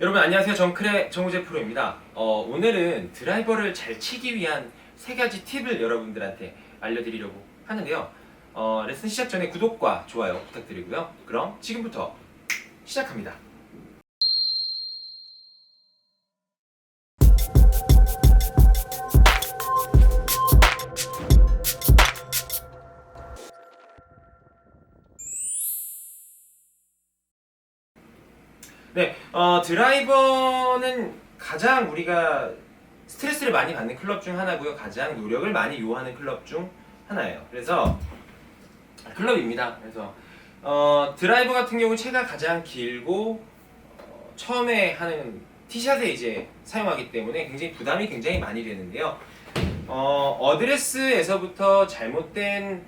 여러분 안녕하세요. 정크레 정우재 프로입니다. 오늘은 드라이버를 잘 치기 위한 3가지 팁을 여러분들한테 알려드리려고 하는데요. 레슨 시작 전에 구독과 좋아요 부탁드리고요. 그럼 지금부터 시작합니다. 네, 드라이버는 가장 우리가 스트레스를 많이 받는 클럽 중 하나고요. 가장 노력을 많이 요하는 클럽 중 하나예요. 그래서 클럽입니다. 그래서 드라이버 같은 경우 채가 가장 길고 처음에 하는 티샷에 이제 사용하기 때문에 부담이 굉장히 많이 되는데요. 어드레스에서부터 잘못된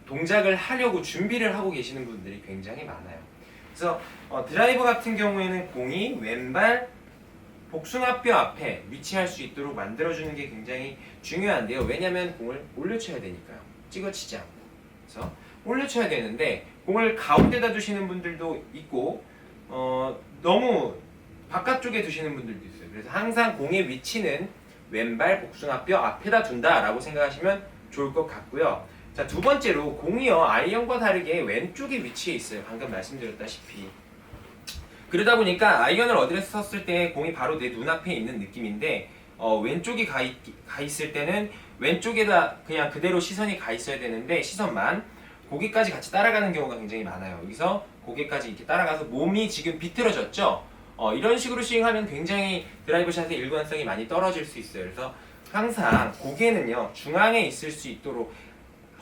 동작을 하려고 준비를 하고 계시는 분들이 굉장히 많아요. 그래서 드라이버 같은 경우에는 공이 왼발 복숭아뼈 앞에 위치할 수 있도록 만들어주는 게 굉장히 중요한데요. 왜냐하면 공을 올려쳐야 되니까요. 찍어치지 않고. 그래서 올려쳐야 되는데 공을 가운데다 두시는 분들도 있고 너무 바깥쪽에 두시는 분들도 있어요. 그래서 항상 공의 위치는 왼발 복숭아뼈 앞에다 둔다라고 생각하시면 좋을 것 같고요. 자, 두 번째로 공이요 아이언과 다르게 왼쪽에 위치해 있어요. 방금 말씀드렸다시피. 그러다 보니까 아이언을 어드레스 섰을 때 공이 바로 내 눈앞에 있는 느낌인데 왼쪽이 가 있을 때는 왼쪽에다 그냥 그대로 시선이 가 있어야 되는데 시선만 고개까지 같이 따라가는 경우가 굉장히 많아요. 여기서 고개까지 이렇게 따라가서 몸이 지금 비틀어졌죠. 이런 식으로 스윙하면 굉장히 드라이버 샷의 일관성이 많이 떨어질 수 있어요. 그래서 항상 고개는요 중앙에 있을 수 있도록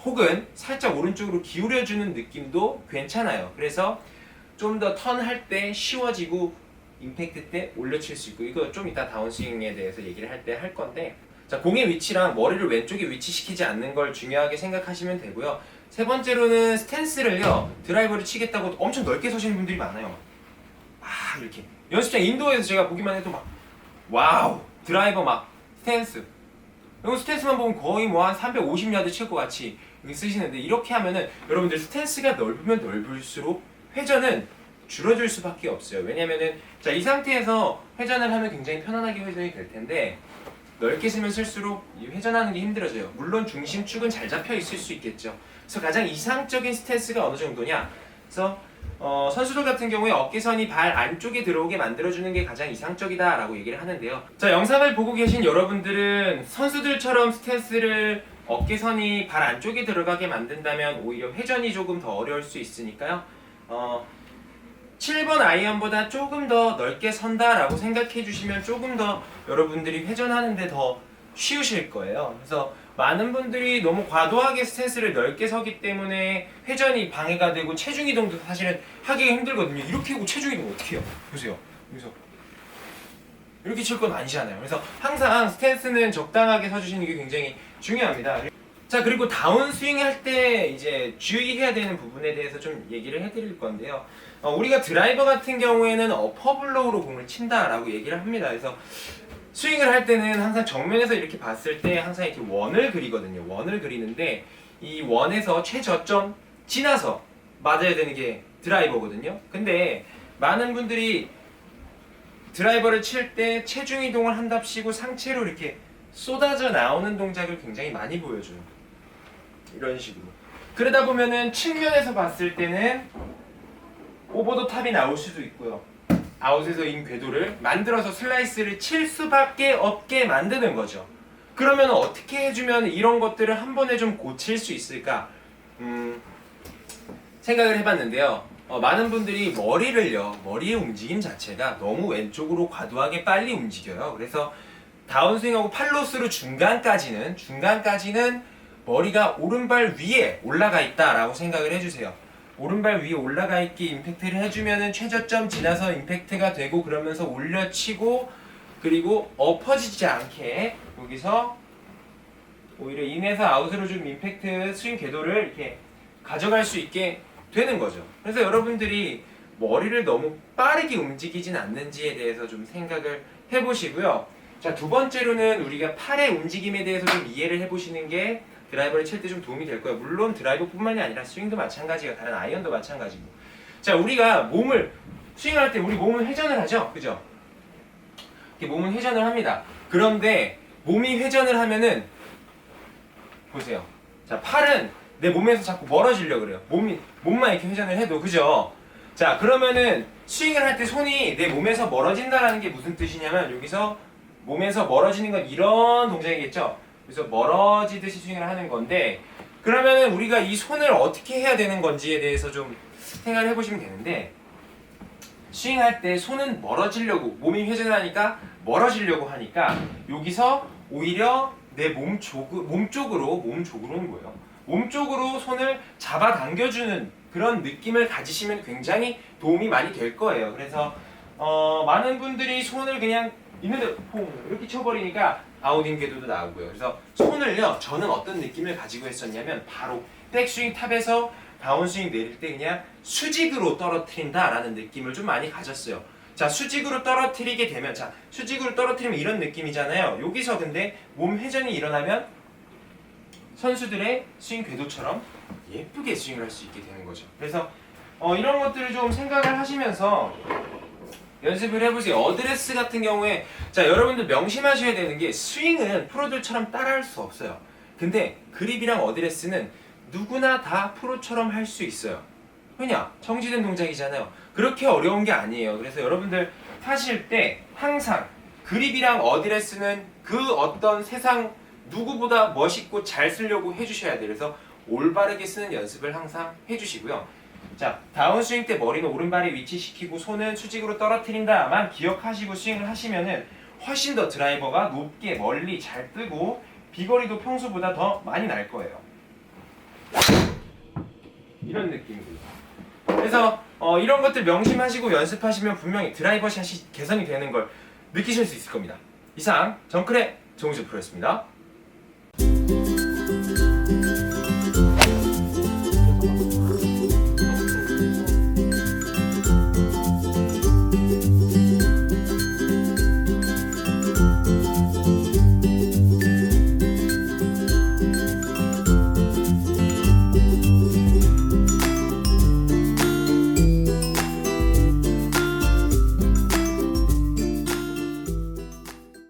혹은 살짝 오른쪽으로 기울여주는 느낌도 괜찮아요. 그래서 좀 더 턴할 때 쉬워지고 임팩트 때 올려칠 수 있고, 이거 좀 이따 다운스윙에 대해서 얘기를 할 때 할 건데, 자, 공의 위치랑 머리를 왼쪽에 위치시키지 않는 걸 중요하게 생각하시면 되고요. 세 번째로는 스탠스를요 드라이버를 치겠다고 엄청 넓게 서시는 분들이 많아요. 이렇게 연습장 인도에서 제가 보기만 해도 막 와우 드라이버 막 스탠스, 이거 스탠스만 보면 거의 뭐 한 350야드 칠 것 같이 쓰시는데, 이렇게 하면은 여러분들 스탠스가 넓으면 넓을수록 회전은 줄어들 수밖에 없어요. 왜냐면은 자, 이 상태에서 회전을 하면 굉장히 편안하게 회전이 될 텐데 넓게 쓰면 쓸수록 회전하는 게 힘들어져요. 물론 중심축은 잘 잡혀 있을 수 있겠죠. 그래서 가장 이상적인 스탠스가 어느 정도냐? 그래서 선수들 같은 경우에 어깨선이 발 안쪽에 들어오게 만들어주는 게 가장 이상적이다라고 얘기를 하는데요. 자, 영상을 보고 계신 여러분들은 선수들처럼 스탠스를 어깨선이 발 안쪽에 들어가게 만든다면 오히려 회전이 조금 더 어려울 수 있으니까요. 7번 아이언보다 조금 더 넓게 선다라고 생각해 주시면 조금 더 여러분들이 회전하는데 더 쉬우실 거예요. 그래서 많은 분들이 너무 과도하게 스탠스를 넓게 서기 때문에 회전이 방해가 되고 체중 이동도 사실은 하기가 힘들거든요. 이렇게 하고 체중 이동 어떻게 해요? 보세요. 여기서 이렇게 칠 건 아니잖아요. 그래서 항상 스탠스는 적당하게 서주시는 게 굉장히 중요합니다. 자, 그리고 다운스윙 할 때 이제 주의해야 되는 부분에 대해서 좀 얘기를 해드릴 건데요. 우리가 드라이버 같은 경우에는 어퍼블로우로 공을 친다라고 얘기를 합니다. 그래서 스윙을 할 때는 항상 정면에서 이렇게 봤을 때 항상 이렇게 원을 그리거든요. 원을 그리는데 이 원에서 최저점 지나서 맞아야 되는 게 드라이버거든요. 근데 많은 분들이 드라이버를 칠 때 체중 이동을 한답시고 상체로 이렇게 쏟아져 나오는 동작을 굉장히 많이 보여줘요. 이런 식으로. 그러다 보면은 측면에서 봤을 때는 오버 더 탑이 나올 수도 있고요. 아웃에서 인 궤도를 만들어서 슬라이스를 칠 수밖에 없게 만드는 거죠. 그러면 어떻게 해주면 이런 것들을 한 번에 좀 고칠 수 있을까? 생각을 해봤는데요. 많은 분들이 머리의 움직임 자체가 너무 왼쪽으로 과도하게 빨리 움직여요. 그래서 다운스윙하고 팔로스루 중간까지는 머리가 오른발 위에 올라가 있다라고 생각을 해주세요. 오른발 위에 올라가 있게 임팩트를 해주면은 최저점 지나서 임팩트가 되고, 그러면서 올려치고 그리고 엎어지지 않게 여기서 오히려 인에서 아웃으로 좀 임팩트 스윙 궤도를 이렇게 가져갈 수 있게 되는 거죠. 그래서 여러분들이 머리를 너무 빠르게 움직이진 않는지에 대해서 좀 생각을 해보시고요. 자, 두 번째로는 우리가 팔의 움직임에 대해서 좀 이해를 해보시는 게 드라이버를 칠 때 좀 도움이 될 거예요. 물론 드라이버뿐만이 아니라 스윙도 마찬가지가 다른 아이언도 마찬가지고. 자, 우리가 몸을 스윙을 할 때 우리 몸은 회전을 하죠, 그죠? 이렇게 몸은 회전을 합니다. 그런데 몸이 회전을 하면은 보세요. 자, 팔은 내 몸에서 자꾸 멀어지려고 그래요. 몸만 이렇게 회전을 해도, 그죠? 자, 그러면은 스윙을 할 때 손이 내 몸에서 멀어진다는 게 무슨 뜻이냐면, 여기서 몸에서 멀어지는 건 이런 동작이겠죠? 그래서 멀어지듯이 스윙을 하는 건데, 그러면은 우리가 이 손을 어떻게 해야 되는 건지에 대해서 좀 생각을 해보시면 되는데, 스윙할 때 손은 멀어지려고, 몸이 회전을 하니까 멀어지려고 하니까 여기서 오히려 내 몸 쪽으로는 뭐예요? 몸 쪽으로 손을 잡아당겨주는 그런 느낌을 가지시면 굉장히 도움이 많이 될 거예요. 그래서 많은 분들이 손을 그냥 있는 대로 퐁 이렇게 쳐버리니까 아웃인 궤도도 나오고요. 그래서 손을요, 저는 어떤 느낌을 가지고 했었냐면 바로 백스윙 탑에서 다운스윙 내릴 때 그냥 수직으로 떨어뜨린다라는 느낌을 좀 많이 가졌어요. 자, 수직으로 떨어뜨리게 되면, 자, 수직으로 떨어뜨리면 이런 느낌이잖아요. 여기서 근데 몸 회전이 일어나면 선수들의 스윙 궤도처럼 예쁘게 스윙을 할 수 있게 되는 거죠. 그래서 이런 것들을 좀 생각을 하시면서 연습을 해보세요. 어드레스 같은 경우에, 자, 여러분들 명심하셔야 되는 게 스윙은 프로들처럼 따라할 수 없어요. 근데 그립이랑 어드레스는 누구나 다 프로처럼 할 수 있어요. 왜냐? 정지된 동작이잖아요. 그렇게 어려운 게 아니에요. 그래서 여러분들 하실 때 항상 그립이랑 어드레스는 그 어떤 세상 누구보다 멋있고 잘 쓰려고 해주셔야 돼요. 그래서 올바르게 쓰는 연습을 항상 해주시고요. 자, 다운스윙 때 머리는 오른발에 위치시키고 손은 수직으로 떨어뜨린다만 기억하시고 스윙을 하시면은 훨씬 더 드라이버가 높게 멀리 잘 뜨고 비거리도 평소보다 더 많이 날 거예요. 이런 느낌입니다. 그래서 이런 것들 명심하시고 연습하시면 분명히 드라이버 샷이 개선이 되는 걸 느끼실 수 있을 겁니다. 이상 정크레 정우주 프로였습니다.